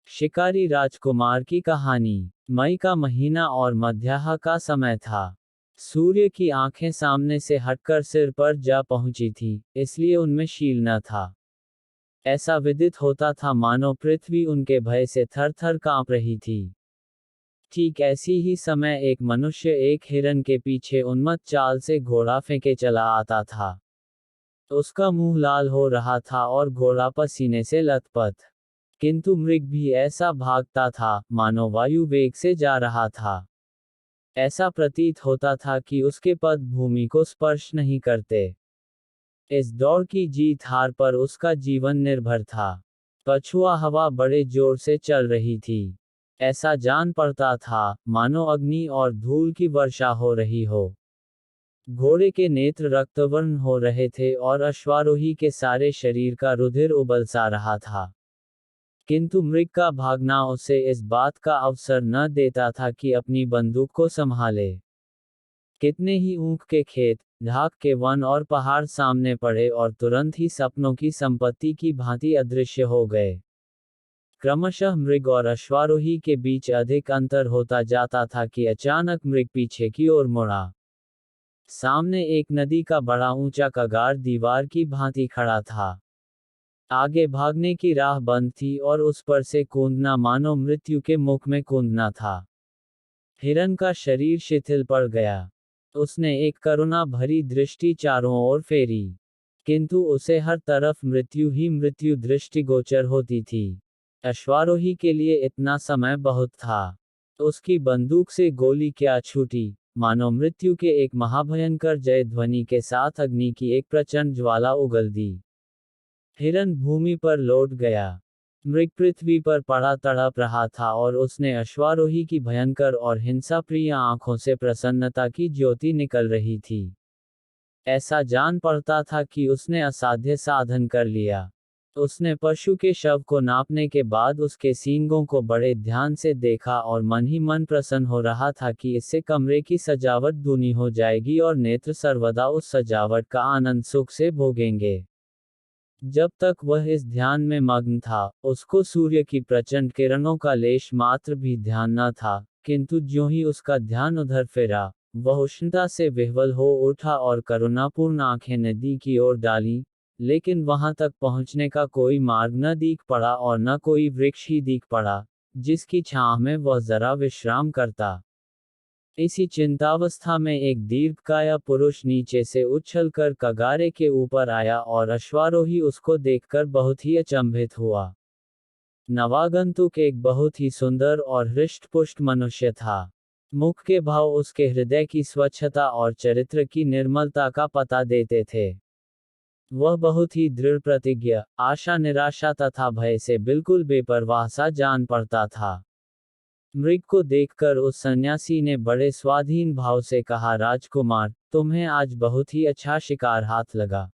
शिकारी राजकुमार की कहानी। मई का महीना और मध्याह्न का समय था। सूर्य की आंखें सामने से हटकर सिर पर जा पहुंची थी, इसलिए उनमें शील न था। ऐसा विदित होता था मानो पृथ्वी उनके भय से थर थर कांप रही थी। ठीक ऐसी ही समय एक मनुष्य एक हिरन के पीछे उन्मत्त चाल से घोड़ा फेंके चला आता था। उसका मुंह लाल हो रहा था और घोड़ा पसीने से लथपथ। किंतु मृग भी ऐसा भागता था, मानो वायु वेग से जा रहा था। ऐसा प्रतीत होता था कि उसके पद भूमि को स्पर्श नहीं करते। इस दौड़ की जीत हार पर उसका जीवन निर्भर था। पछुआ हवा बड़े जोर से चल रही थी। ऐसा जान पड़ता था, मानो अग्नि और धूल की वर्षा हो रही हो। घोड़े के नेत्र रक्तवर्ण हो रहे थे और अश्वारोही के सारे शरीर का रुधिर उबल सा रहा था। किंतु मृग का भागना उसे इस बात का अवसर न देता था कि अपनी बंदूक को संभाले। कितने ही ऊख के खेत, ढाक के वन और पहाड़ सामने पड़े और तुरंत ही सपनों की संपत्ति की भांति अदृश्य हो गए। क्रमशः मृग और अश्वारोही के बीच अधिक अंतर होता जाता था कि अचानक मृग पीछे की ओर मुड़ा। सामने एक नदी का बड़ा ऊंचा कगार दीवार की भांति खड़ा था। आगे भागने की राह बंद थी और उस पर से कूदना मानो मृत्यु के मुख में कूदना था। हिरन का शरीर शिथिल पड़ गया। उसने एक करुणा भरी दृष्टि चारों ओर फेरी, किंतु उसे हर तरफ मृत्यु ही मृत्यु दृष्टिगोचर होती थी। अश्वारोही के लिए इतना समय बहुत था। उसकी बंदूक से गोली क्या छूटी, मानो मृत्यु के एक महाभयंकर जय ध्वनि के साथ अग्नि की एक प्रचंड ज्वाला उगल दी। हिरन भूमि पर लौट गया। मृग पृथ्वी पर पड़ा तड़प रहा था और उसने अश्वारोही की भयंकर और हिंसाप्रिय आंखों से प्रसन्नता की ज्योति निकल रही थी। ऐसा जान पड़ता था कि उसने असाध्य साधन कर लिया। उसने पशु के शव को नापने के बाद उसके सींगों को बड़े ध्यान से देखा और मन ही मन प्रसन्न हो रहा था कि इससे कमरे की सजावट दूनी हो जाएगी और नेत्र सर्वदा उस सजावट का आनंद सुख से भोगेंगे। जब तक वह इस ध्यान में मग्न था, उसको सूर्य की प्रचंड किरणों का लेश मात्र भी ध्यान न था, किंतु ज्यों ही उसका ध्यान उधर फिरा, वह उष्णता से विह्वल हो उठा और करुणापूर्ण आंखें नदी की ओर डाली, लेकिन वहां तक पहुंचने का कोई मार्ग न दिख पड़ा और न कोई वृक्ष ही दिख पड़ा, जिसकी छांव में वह जरा विश्राम करता। इसी चिंतावस्था में एक दीर्घकाया पुरुष नीचे से उछलकर कगारे के ऊपर आया और अश्वारोही उसको देखकर बहुत ही अचंभित हुआ। नवागंतुक एक बहुत ही सुंदर और हृष्टपुष्ट मनुष्य था। मुख के भाव उसके हृदय की स्वच्छता और चरित्र की निर्मलता का पता देते थे। वह बहुत ही दृढ़ प्रतिज्ञ, आशा निराशा तथा भय से बिल्कुल बेपरवाह सा जान पड़ता था। मृग को देखकर उस सन्यासी ने बड़े स्वाधीन भाव से कहा, राजकुमार, तुम्हें आज बहुत ही अच्छा शिकार हाथ लगा।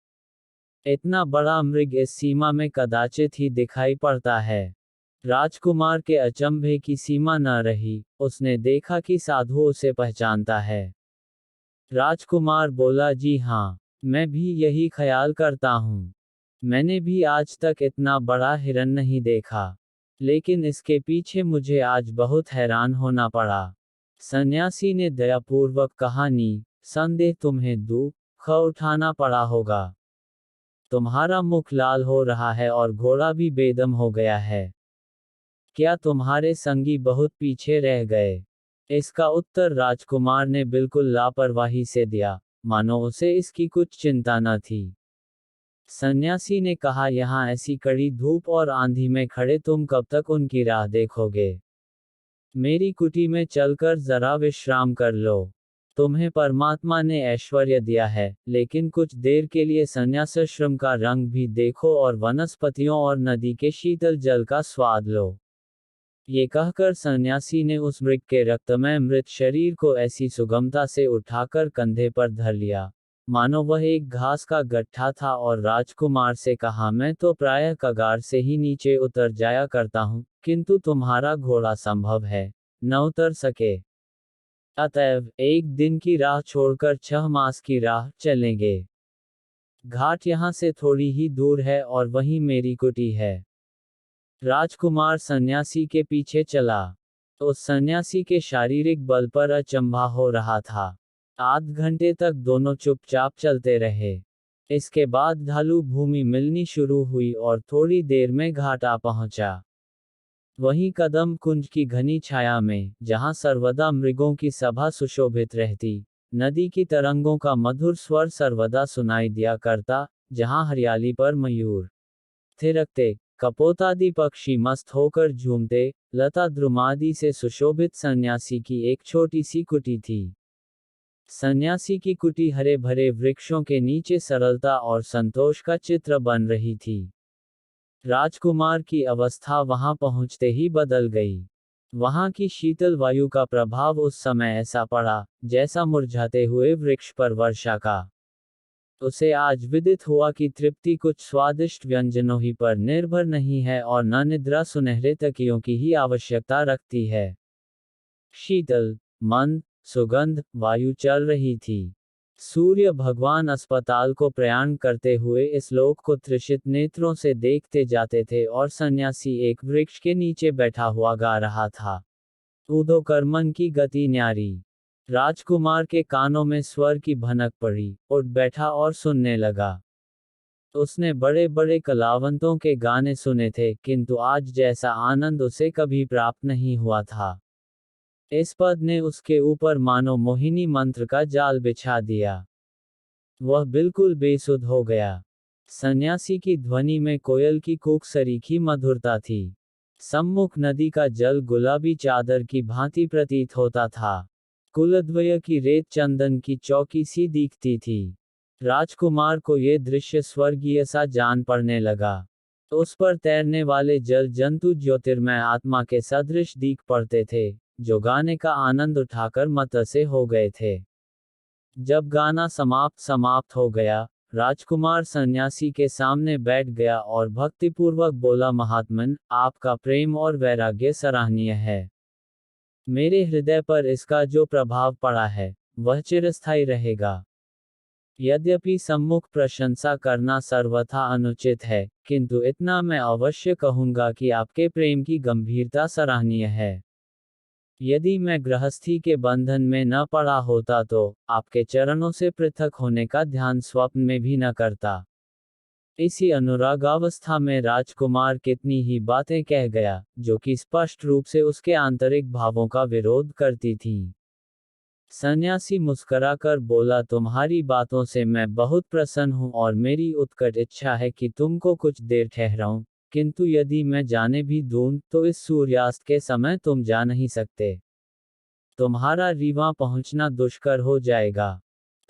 इतना बड़ा मृग इस सीमा में कदाचित ही दिखाई पड़ता है। राजकुमार के अचंभे की सीमा न रही, उसने देखा कि साधु उसे पहचानता है। राजकुमार बोला, जी हाँ, मैं भी यही ख्याल करता हूँ। मैंने भी आज तक इतना बड़ा हिरन नहीं देखा, लेकिन इसके पीछे मुझे आज बहुत हैरान होना पड़ा। सन्यासी ने दयापूर्वक कहा, नी संदेह तुम्हें दुख उठाना पड़ा होगा। तुम्हारा मुख लाल हो रहा है और घोड़ा भी बेदम हो गया है। क्या तुम्हारे संगी बहुत पीछे रह गए? इसका उत्तर राजकुमार ने बिल्कुल लापरवाही से दिया, मानो उसे इसकी कुछ चिंता न थी। सन्यासी ने कहा, यहाँ ऐसी कड़ी धूप और आंधी में खड़े तुम कब तक उनकी राह देखोगे? मेरी कुटी में चलकर जरा विश्राम कर लो। तुम्हें परमात्मा ने ऐश्वर्य दिया है, लेकिन कुछ देर के लिए संन्यासाश्रम का रंग भी देखो और वनस्पतियों और नदी के शीतल जल का स्वाद लो। ये कहकर सन्यासी ने उस मृग के रक्तमय मृत शरीर को ऐसी सुगमता से उठाकर कंधे पर धर लिया, मानो वह एक घास का गट्ठा था, और राजकुमार से कहा, मैं तो प्रायः कगार से ही नीचे उतर जाया करता हूँ, किंतु तुम्हारा घोड़ा संभव है न उतर सके। अतएव एक दिन की राह छोड़कर 6 मास की राह चलेंगे। घाट यहाँ से थोड़ी ही दूर है और वहीं मेरी कुटी है। राजकुमार सन्यासी के पीछे चला। उस सन्यासी के शारीरिक बल पर अचंभा हो रहा था। आध घंटे तक दोनों चुपचाप चलते रहे। इसके बाद ढालू भूमि मिलनी शुरू हुई और थोड़ी देर में घाट आ पहुंचा। वहीं कदम कुंज की घनी छाया में, जहां सर्वदा मृगों की सभा सुशोभित रहती, नदी की तरंगों का मधुर स्वर सर्वदा सुनाई दिया करता, जहां हरियाली पर मयूर थिरकते, कपोतादि पक्षी मस्त होकर झूमते, लता द्रुमादि से सुशोभित सन्यासी की एक छोटी सी कुटी थी। सन्यासी की कुटी हरे भरे वृक्षों के नीचे सरलता और संतोष का चित्र बन रही थी। राजकुमार की अवस्था वहां पहुंचते ही बदल गई। वहां की शीतल वायु का प्रभाव उस समय ऐसा पड़ा, जैसा मुरझाते हुए वृक्ष पर वर्षा का। उसे आज विदित हुआ कि तृप्ति कुछ स्वादिष्ट व्यंजनों ही पर निर्भर नहीं है और न निद्रा सुनहरे तकियों की ही आवश्यकता रखती है। शीतल, मंद, सुगंध वायु चल रही थी। सूर्य भगवान अस्पताल को प्रयाण करते हुए इस लोक को तृषित नेत्रों से देखते जाते थे और सन्यासी एक वृक्ष के नीचे बैठा हुआ गा रहा था। ऊधो कर्मन की गति न्यारी। राजकुमार के कानों में स्वर की भनक पड़ी, उठ बैठा और सुनने लगा। उसने बड़े बड़े कलावंतों के गाने सुने थे, किंतु आज जैसा आनंद उसे कभी प्राप्त नहीं हुआ था। इस पद ने उसके ऊपर मानो मोहिनी मंत्र का जाल बिछा दिया। वह बिल्कुल बेसुध हो गया। सन्यासी की ध्वनि में कोयल की कूक सरीखी मधुरता थी। सम्मुख नदी का जल गुलाबी चादर की भांति प्रतीत होता था। कुलद्वय की रेत चंदन की चौकी सी दिखती थी। राजकुमार को ये दृश्य स्वर्गीय सा जान पड़ने लगा। उस पर तैरने वाले जल जंतु ज्योतिर्मय आत्मा के सदृश दिख पड़ते थे, जो गाने का आनंद उठाकर मतसे हो गए थे। जब गाना समाप्त हो गया, राजकुमार सन्यासी के सामने बैठ गया और भक्तिपूर्वक बोला, महात्मन, आपका प्रेम और वैराग्य सराहनीय है। मेरे हृदय पर इसका जो प्रभाव पड़ा है, वह चिरस्थायी रहेगा। यद्यपि सम्मुख प्रशंसा करना सर्वथा अनुचित है, किंतु इतना मैं अवश्य कहूंगा कि आपके प्रेम की गंभीरता सराहनीय है। यदि मैं गृहस्थी के बंधन में न पड़ा होता तो आपके चरणों से पृथक होने का ध्यान स्वप्न में भी न करता। इसी अनुरागावस्था में राजकुमार कितनी ही बातें कह गया, जो कि स्पष्ट रूप से उसके आंतरिक भावों का विरोध करती थीं। सन्यासी मुस्कुराकर बोला, तुम्हारी बातों से मैं बहुत प्रसन्न हूं और मेरी उत्कट इच्छा है कि तुमको कुछ देर ठहराऊं, किंतु यदि मैं जाने भी दूं, तो इस सूर्यास्त के समय तुम जा नहीं सकते। तुम्हारा रीवा पहुंचना दुष्कर हो जाएगा।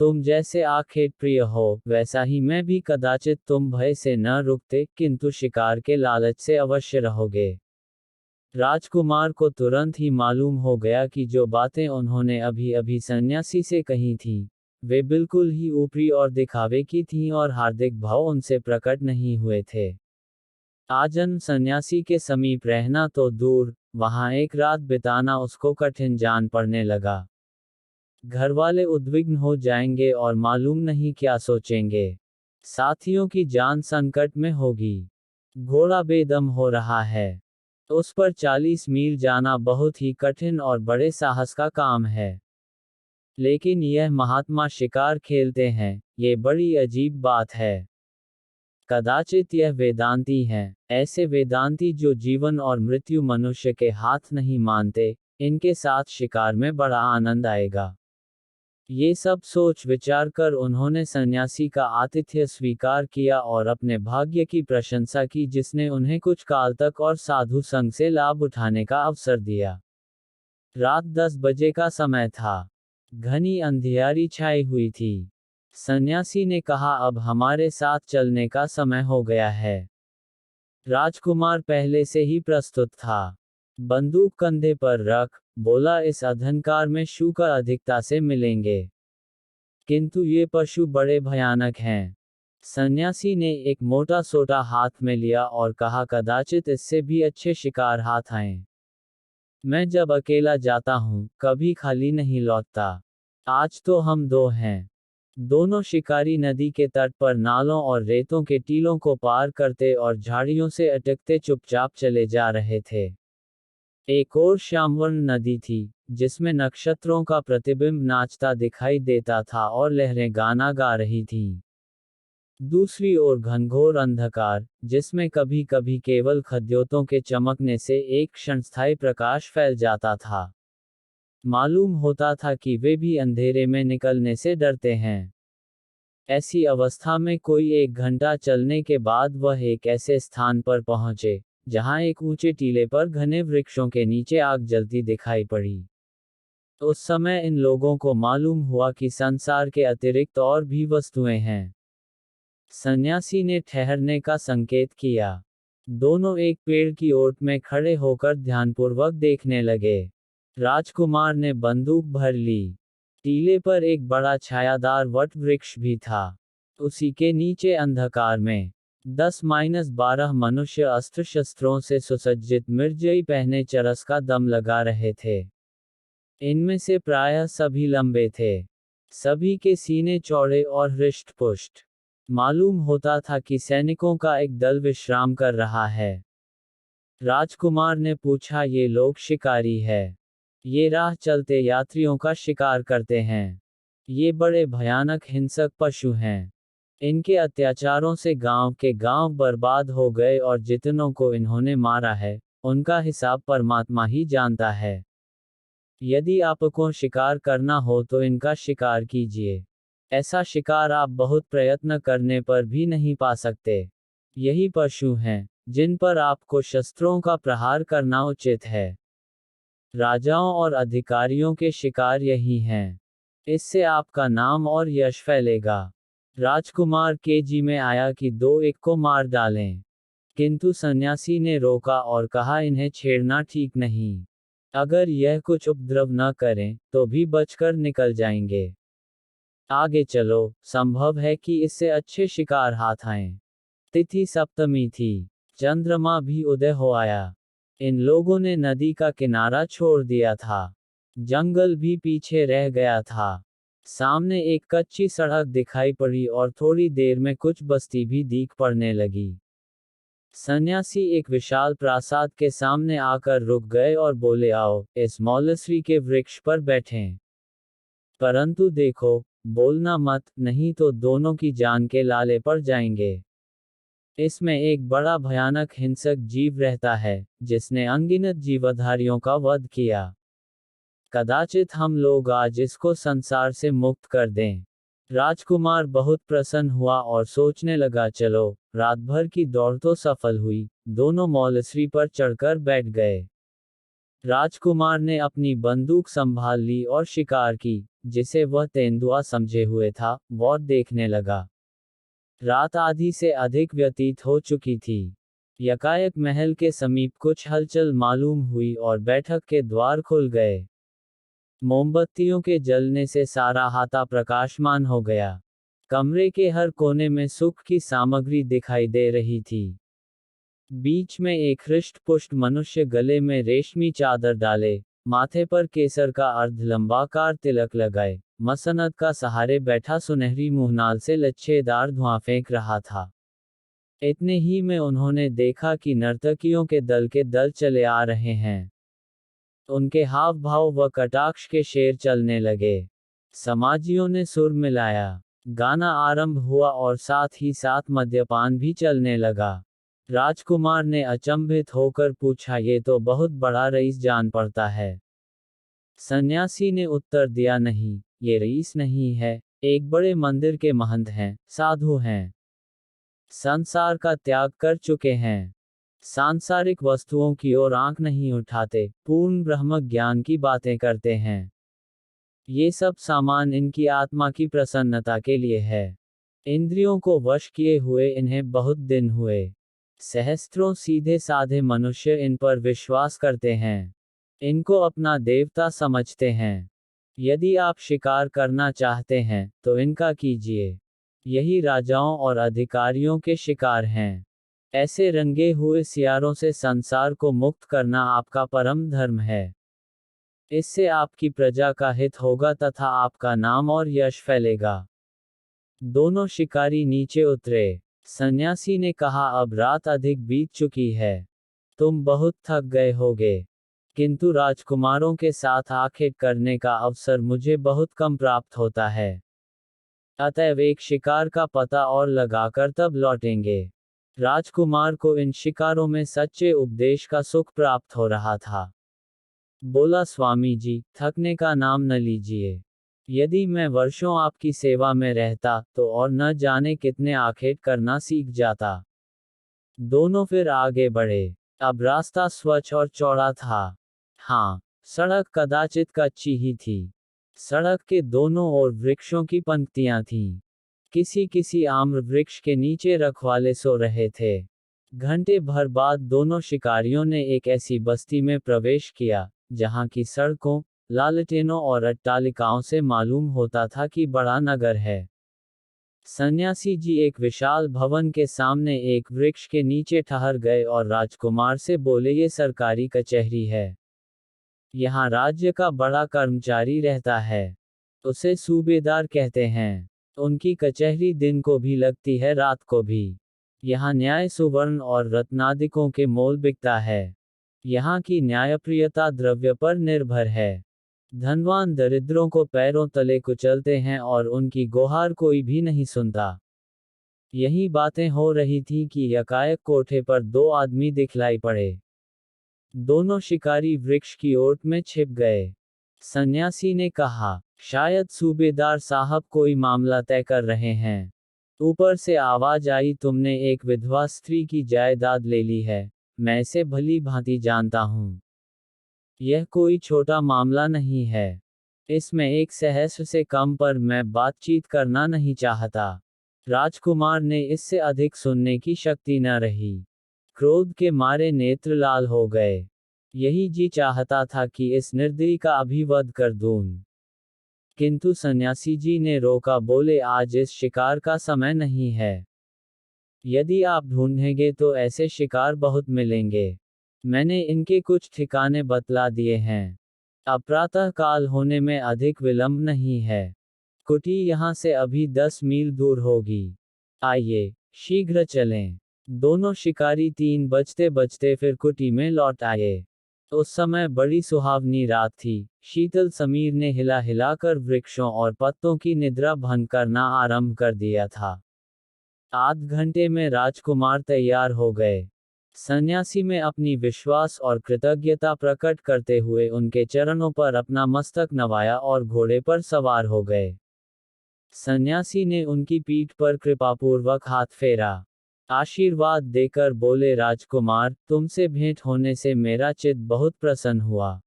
तुम जैसे आखेट प्रिय हो, वैसा ही मैं भी कदाचित तुम भय से न रुकते, किंतु शिकार के लालच से अवश्य रहोगे। राजकुमार को तुरंत ही मालूम हो गया कि जो बातें उन्होंने अभी अभी सन्यासी से कही थीं, वे बिल्कुल ही ऊपरी और दिखावे की थीं और हार्दिक भाव उनसे प्रकट नहीं हुए थे। आजन्म सन्यासी के समीप रहना तो दूर, वहां एक रात बिताना उसको कठिन जान पड़ने लगा। घरवाले उद्विग्न हो जाएंगे और मालूम नहीं क्या सोचेंगे। साथियों की जान संकट में होगी। घोड़ा बेदम हो रहा है। उस पर 40 मील जाना बहुत ही कठिन और बड़े साहस का काम है। लेकिन यह महात्मा शिकार खेलते हैं, ये बड़ी अजीब बात है। कदाचित यह वेदांती हैं, ऐसे वेदांती जो जीवन और मृत्यु मनुष्य के हाथ नहीं मानते, इनके साथ शिकार में बड़ा आनंद आएगा। ये सब सोच विचार कर उन्होंने सन्यासी का आतिथ्य स्वीकार किया और अपने भाग्य की प्रशंसा की, जिसने उन्हें कुछ काल तक और साधु संग से लाभ उठाने का अवसर दिया। रात 10 बजे का समय था। घनी अंधियारी छाई हुई थी। सन्यासी ने कहा, अब हमारे साथ चलने का समय हो गया है। राजकुमार पहले से ही प्रस्तुत था। बंदूक कंधे पर रख बोला, इस अधंकार में शूकर अधिकता से मिलेंगे, किंतु ये पशु बड़े भयानक हैं। सन्यासी ने एक मोटा सोटा हाथ में लिया और कहा, कदाचित इससे भी अच्छे शिकार हाथ आएं। मैं जब अकेला जाता हूँ, कभी खाली नहीं लौटता। आज तो हम दो हैं। दोनों शिकारी नदी के तट पर नालों और रेतों के टीलों को पार करते और झाड़ियों से अटकते चुपचाप चले जा रहे थे। एक और श्यामवर्ण नदी थी, जिसमें नक्षत्रों का प्रतिबिंब नाचता दिखाई देता था और लहरें गाना गा रही थीं। दूसरी ओर घनघोर अंधकार, जिसमें कभी कभी केवल खद्योतों के चमकने से एक क्षणस्थायी प्रकाश फैल जाता था। मालूम होता था कि वे भी अंधेरे में निकलने से डरते हैं। ऐसी अवस्था में कोई 1 घंटा चलने के बाद वह एक ऐसे स्थान पर पहुंचे, जहां एक ऊंचे टीले पर घने वृक्षों के नीचे आग जलती दिखाई पड़ी। उस समय इन लोगों को मालूम हुआ कि संसार के अतिरिक्त और भी वस्तुएं हैं। सन्यासी ने ठहरने का संकेत किया। दोनों एक पेड़ की ओट में खड़े होकर ध्यानपूर्वक देखने लगे। राजकुमार ने बंदूक भर ली। टीले पर एक बड़ा छायादार वट वृक्ष भी था। उसी के नीचे अंधकार में 10-12 मनुष्य अस्त्र शस्त्रों से सुसज्जित मिर्जई पहने चरस का दम लगा रहे थे। इनमें से प्रायः सभी लंबे थे। सभी के सीने चौड़े और हृष्ट-पुष्ट। मालूम होता था कि सैनिकों का एक दल विश्राम कर रहा है। राजकुमार ने पूछा, ये लोग शिकारी है? ये राह चलते यात्रियों का शिकार करते हैं। ये बड़े भयानक हिंसक पशु हैं। इनके अत्याचारों से गांव के गांव बर्बाद हो गए और जितनों को इन्होंने मारा है, उनका हिसाब परमात्मा ही जानता है। यदि आपको शिकार करना हो तो इनका शिकार कीजिए। ऐसा शिकार आप बहुत प्रयत्न करने पर भी नहीं पा सकते। यही पशु हैं, जिन पर आपको शस्त्रों का प्रहार करना उचित है। राजाओं और अधिकारियों के शिकार यही हैं। इससे आपका नाम और यश फैलेगा। राजकुमार के जी में आया कि 2-1 को मार डालें। किंतु सन्यासी ने रोका और कहा, इन्हें छेड़ना ठीक नहीं। अगर यह कुछ उपद्रव न करें, तो भी बचकर निकल जाएंगे। आगे चलो, संभव है कि इससे अच्छे शिकार हाथ आएं। तिथि सप्तमी थी। चंद्रमा भी उदय हो आया। इन लोगों ने नदी का किनारा छोड़ दिया था। जंगल भी पीछे रह गया था। सामने एक कच्ची सड़क दिखाई पड़ी और थोड़ी देर में कुछ बस्ती भी दिख पड़ने लगी। सन्यासी एक विशाल प्रासाद के सामने आकर रुक गए और बोले, आओ, इस मौलसरी के वृक्ष पर बैठें। परंतु देखो, बोलना मत, नहीं तो दोनों की जान के लाले पड़ जाएंगे। इसमें एक बड़ा भयानक हिंसक जीव रहता है, जिसने अनगिनत जीवधारियों का वध किया। कदाचित हम लोग आज इसको संसार से मुक्त कर दें। राजकुमार बहुत प्रसन्न हुआ और सोचने लगा, चलो, रात भर की दौड़ तो सफल हुई। दोनों मौलसरी पर चढ़कर बैठ गए। राजकुमार ने अपनी बंदूक संभाल ली और शिकार की, जिसे वह तेंदुआ समझे हुए था, वो देखने लगा। रात आधी से अधिक व्यतीत हो चुकी थी। यकायक महल के समीप कुछ हलचल मालूम हुई और बैठक के द्वार खुल गए। मोमबत्तियों के जलने से सारा हाता प्रकाशमान हो गया। कमरे के हर कोने में सुख की सामग्री दिखाई दे रही थी। बीच में एक हृष्ट-पुष्ट मनुष्य गले में रेशमी चादर डाले, माथे पर केसर का अर्धलंबाकार तिलक लगाए, मसनद का सहारे बैठा सुनहरी मुहनाल से लच्छेदार धुआं फेंक रहा था। इतने ही में उन्होंने देखा कि नर्तकियों के दल चले आ रहे हैं। उनके हाव भाव व कटाक्ष के शेर चलने लगे। समाजियों ने सुर मिलाया। गाना आरंभ हुआ और साथ ही साथ मद्यपान भी चलने लगा। राजकुमार ने अचंभित होकर पूछा, ये तो बहुत बड़ा रईस जान पड़ता है। सन्यासी ने उत्तर दिया, नहीं, ये रईस नहीं है, एक बड़े मंदिर के महंत हैं, साधु हैं। संसार का त्याग कर चुके हैं। सांसारिक वस्तुओं की ओर आंख नहीं उठाते, पूर्ण ब्रह्म ज्ञान की बातें करते हैं। ये सब सामान इनकी आत्मा की प्रसन्नता के लिए है। इंद्रियों को वश किए हुए इन्हें बहुत दिन हुए। सहस्त्रों सीधे साधे मनुष्य इन पर विश्वास करते हैं। इनको अपना देवता समझते हैं। यदि आप शिकार करना चाहते हैं, तो इनका कीजिए। यही राजाओं और अधिकारियों के शिकार हैं। ऐसे रंगे हुए सियारों से संसार को मुक्त करना आपका परम धर्म है। इससे आपकी प्रजा का हित होगा तथा आपका नाम और यश फैलेगा। दोनों शिकारी नीचे उतरे। सन्यासी ने कहा, अब रात अधिक बीत चुकी है, तुम बहुत थक गए होगे, किंतु राजकुमारों के साथ आखेट करने का अवसर मुझे बहुत कम प्राप्त होता है। अतएव एक शिकार का पता और लगाकर तब लौटेंगे। राजकुमार को इन शिकारों में सच्चे उपदेश का सुख प्राप्त हो रहा था। बोला, स्वामी जी, थकने का नाम न लीजिए। यदि मैं वर्षों आपकी सेवा में रहता तो और न जाने कितने आखेट करना सीख जाता। दोनों फिर आगे बढ़े। अब रास्ता स्वच्छ और चौड़ा था। हाँ, सड़क कदाचित कच्ची ही थी। सड़क के दोनों ओर वृक्षों की पंक्तियां थीं। किसी किसी आम्र वृक्ष के नीचे रखवाले सो रहे थे। घंटे भर बाद दोनों शिकारियों ने एक ऐसी बस्ती में प्रवेश किया, जहां की सड़कों, लालटेनों और अट्टालिकाओं से मालूम होता था कि बड़ा नगर है। सन्यासी जी एक विशाल भवन के सामने एक वृक्ष के नीचे ठहर गए और राजकुमार से बोले, ये सरकारी कचहरी है। यहाँ राज्य का बड़ा कर्मचारी रहता है। उसे सूबेदार कहते हैं। उनकी कचहरी दिन को भी लगती है, रात को भी। यहाँ न्याय सुवर्ण और रत्नादिकों के मोल बिकता है। यहाँ की न्यायप्रियता द्रव्य पर निर्भर है। धनवान दरिद्रों को पैरों तले कुचलते हैं और उनकी गुहार कोई भी नहीं सुनता। यही बातें हो रही थी कि यकायक कोठे पर दो आदमी दिखलाई पड़े। दोनों शिकारी वृक्ष की ओट में छिप गए। सन्यासी ने कहा, शायद सूबेदार साहब कोई मामला तय कर रहे हैं। ऊपर से आवाज आई, तुमने एक विधवा स्त्री की जायदाद ले ली है। मैं इसे भली भांति जानता हूँ। यह कोई छोटा मामला नहीं है। इसमें एक सहस्र से कम पर मैं बातचीत करना नहीं चाहता। राजकुमार ने इससे अधिक सुनने की शक्ति न रही। क्रोध के मारे नेत्र लाल हो गए। यही जी चाहता था कि इस निर्दयी का अभिवध कर दूं। किंतु सन्यासी जी ने रोका, बोले, आज इस शिकार का समय नहीं है। यदि आप ढूंढेंगे तो ऐसे शिकार बहुत मिलेंगे। मैंने इनके कुछ ठिकाने बतला दिए हैं। अब प्रातः काल होने में अधिक विलंब नहीं है। कुटी यहाँ से अभी 10 मील दूर होगी। आइए, शीघ्र चलें। दोनों शिकारी 3 बजते बजते फिर कुटी में लौट आए। उस समय बड़ी सुहावनी रात थी। शीतल समीर ने हिला हिलाकर वृक्षों और पत्तों की निद्रा भंग करना आरंभ कर दिया था। आध घंटे में राजकुमार तैयार हो गए। सन्यासी में अपनी विश्वास और कृतज्ञता प्रकट करते हुए उनके चरणों पर अपना मस्तक नवाया और घोड़े पर सवार हो गए। सन्यासी ने उनकी पीठ पर कृपापूर्वक हाथ फेरा। आशीर्वाद देकर बोले, राजकुमार, तुमसे भेंट होने से मेरा चित्त बहुत प्रसन्न हुआ।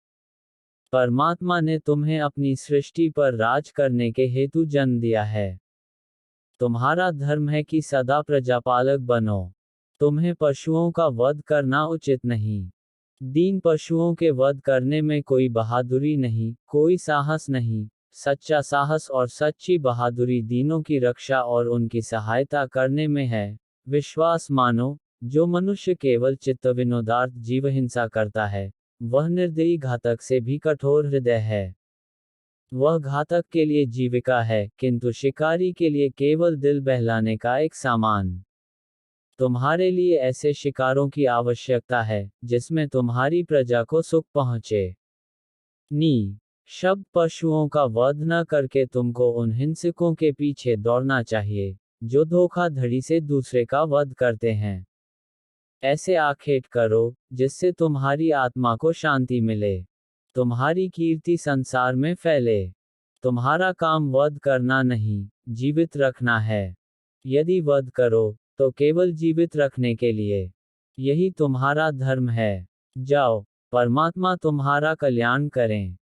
परमात्मा ने तुम्हें अपनी सृष्टि पर राज करने के हेतु जन्म दिया है। तुम्हारा धर्म है कि सदा प्रजापालक बनो। तुम्हें पशुओं का वध करना उचित नहीं। दीन पशुओं के वध करने में कोई बहादुरी नहीं, कोई साहस नहीं। सच्चा साहस और सच्ची बहादुरी दीनों की रक्षा और उनकी सहायता करने में है। विश्वास मानो, जो मनुष्य केवल चित्त विनोदार्थ जीव हिंसा करता है, वह निर्दयी घातक से भी कठोर हृदय है। वह घातक के लिए जीविका है, किंतु शिकारी के लिए केवल दिल बहलाने का एक सामान। तुम्हारे लिए ऐसे शिकारों की आवश्यकता है, जिसमें तुम्हारी प्रजा को सुख पहुंचे। नी शब्द पशुओं का वध न करके तुमको उन हिंसकों के पीछे दौड़ना चाहिए, जो धोखाधड़ी से दूसरे का वध करते हैं। ऐसे आखेट करो, जिससे तुम्हारी आत्मा को शांति मिले। तुम्हारी कीर्ति संसार में फैले। तुम्हारा काम वध करना नहीं, जीवित रखना है। यदि वध करो, तो केवल जीवित रखने के लिए। यही तुम्हारा धर्म है। जाओ, परमात्मा तुम्हारा कल्याण करें।